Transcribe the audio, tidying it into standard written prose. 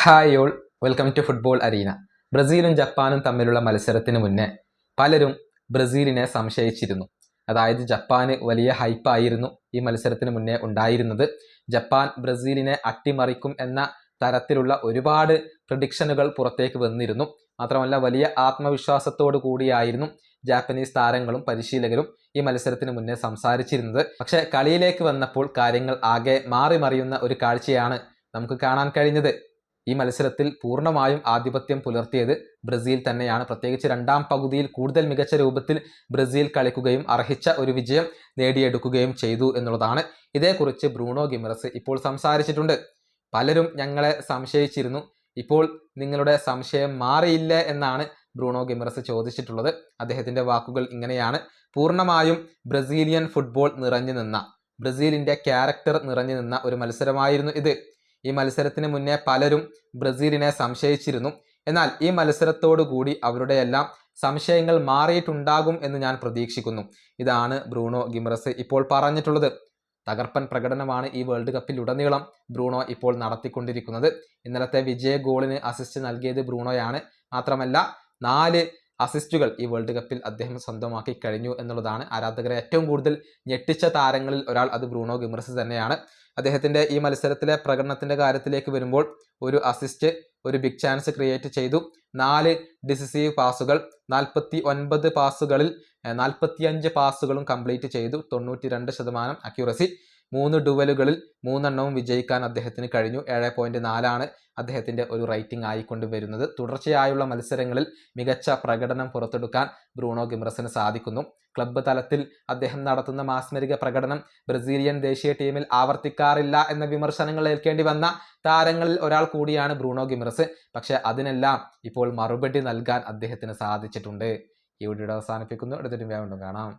Hi all, welcome to football arena. ബ്രസീലും ജപ്പാനും തമ്മിലുള്ള മത്സരത്തിന് മുന്നേ പലരും ബ്രസീലിനെ സംശയിച്ചിരുന്നു. അതായത് ജപ്പാന് വലിയ ഹൈപ്പായിരുന്നു ഈ മത്സരത്തിന് മുന്നേ ഉണ്ടായിരുന്നത്. ജപ്പാൻ ബ്രസീലിനെ അട്ടിമറിക്കും എന്ന തരത്തിലുള്ള ഒരുപാട് പ്രഡിക്ഷനുകൾ പുറത്തേക്ക് വന്നിരുന്നു. മാത്രമല്ല വലിയ ആത്മവിശ്വാസത്തോടു കൂടിയായിരുന്നു ജാപ്പനീസ് താരങ്ങളും പരിശീലകരും ഈ മത്സരത്തിന് മുന്നേ സംസാരിച്ചിരുന്നത്. പക്ഷേ കളിയിലേക്ക് വന്നപ്പോൾ കാര്യങ്ങൾ ആകെ മാറി മറിയുന്ന ഒരു കാഴ്ചയാണ് നമുക്ക് കാണാൻ കഴിഞ്ഞത്. ഈ മത്സരത്തിൽ പൂർണ്ണമായും ആധിപത്യം പുലർത്തിയത് ബ്രസീൽ തന്നെയാണ്. പ്രത്യേകിച്ച് രണ്ടാം പകുതിയിൽ കൂടുതൽ മികച്ച രൂപത്തിൽ ബ്രസീൽ കളിക്കുകയും അർഹിച്ച ഒരു വിജയം നേടിയെടുക്കുകയും ചെയ്തു എന്നുള്ളതാണ്. ഇതേക്കുറിച്ച് ബ്രൂണോ ഗിമറസ് ഇപ്പോൾ സംസാരിച്ചിട്ടുണ്ട്. പലരും ഞങ്ങളെ സംശയിച്ചിരുന്നു, ഇപ്പോൾ നിങ്ങളുടെ സംശയം മാറിയില്ലേ എന്നാണ് ബ്രൂണോ ഗിമറസ് ചോദിച്ചിട്ടുള്ളത്. അദ്ദേഹത്തിന്റെ വാക്കുകൾ ഇങ്ങനെയാണ്: പൂർണ്ണമായും ബ്രസീലിയൻ ഫുട്ബോൾ നിറഞ്ഞു നിന്ന, ബ്രസീലിന്റെ ക്യാരക്ടർ നിറഞ്ഞു നിന്ന ഒരു മത്സരമായിരുന്നു ഇത്. ഈ മത്സരത്തിന് മുന്നേ പലരും ബ്രസീലിനെ സംശയിച്ചിരുന്നു. എന്നാൽ ഈ മത്സരത്തോടു കൂടി അവരുടെ എല്ലാം സംശയങ്ങൾ മാറിയിട്ടുണ്ടാകും എന്ന് ഞാൻ പ്രതീക്ഷിക്കുന്നു. ഇതാണ് ബ്രൂണോ ഗിമറസ് ഇപ്പോൾ പറഞ്ഞിട്ടുള്ളത്. തകർപ്പൻ പ്രകടനമാണ് ഈ വേൾഡ് കപ്പിൽ ഉടനീളം ബ്രൂണോ ഇപ്പോൾ നടത്തിക്കൊണ്ടിരിക്കുന്നത്. ഇന്നലത്തെ വിജയ ഗോളിന് അസിസ്റ്റ് നൽകിയത് ബ്രൂണോയാണ്. മാത്രമല്ല 4 അസിസ്റ്റുകൾ ഈ വേൾഡ് കപ്പിൽ അദ്ദേഹം സ്വന്തമാക്കി കഴിഞ്ഞു എന്നുള്ളതാണ്. ആരാധകരെ ഏറ്റവും കൂടുതൽ ഞെട്ടിച്ച താരങ്ങളിൽ ഒരാൾ അത് ബ്രൂണോ ഗിമറസ് തന്നെയാണ്. അദ്ദേഹത്തിന്റെ ഈ മത്സരത്തിലെ പ്രകടനത്തിന്റെ കാര്യത്തിലേക്ക് വരുമ്പോൾ ഒരു അസിസ്റ്റ്, ഒരു ബിഗ് ചാൻസ് ക്രിയേറ്റ് ചെയ്തു, 4 ഡിസിസീവ് പാസുകൾ, 49 പാസുകളിൽ 45 പാസുകളും കംപ്ലീറ്റ് ചെയ്തു, 92% അക്യൂറസി, 3 ഡുവലുകളിൽ 3 വിജയിക്കാൻ അദ്ദേഹത്തിന് കഴിഞ്ഞു. 7.4 അദ്ദേഹത്തിന്റെ ഒരു റേറ്റിംഗ് ആയിക്കൊണ്ട് വരുന്നത്. തുടർച്ചയായുള്ള മത്സരങ്ങളിൽ മികച്ച പ്രകടനം പുറത്തെടുക്കാൻ ബ്രൂണോ ഗിമറസിന് സാധിക്കുന്നു. ക്ലബ്ബ് തലത്തിൽ അദ്ദേഹം നടത്തുന്ന മാസ്മരിക പ്രകടനം ബ്രസീലിയൻ ദേശീയ ടീമിൽ ആവർത്തിക്കാറില്ല എന്ന വിമർശനങ്ങൾ ഏൽക്കേണ്ടി വന്ന താരങ്ങളിൽ ഒരാൾ കൂടിയാണ് ബ്രൂണോ ഗിമറസ്. പക്ഷെ അതിനെല്ലാം ഇപ്പോൾ മറുപടി നൽകാൻ അദ്ദേഹത്തിന് സാധിച്ചിട്ടുണ്ട്. ഈ വീഡിയോ അവസാനിപ്പിക്കുന്നു. അടുത്തൊരു വീണ്ടും കാണാം.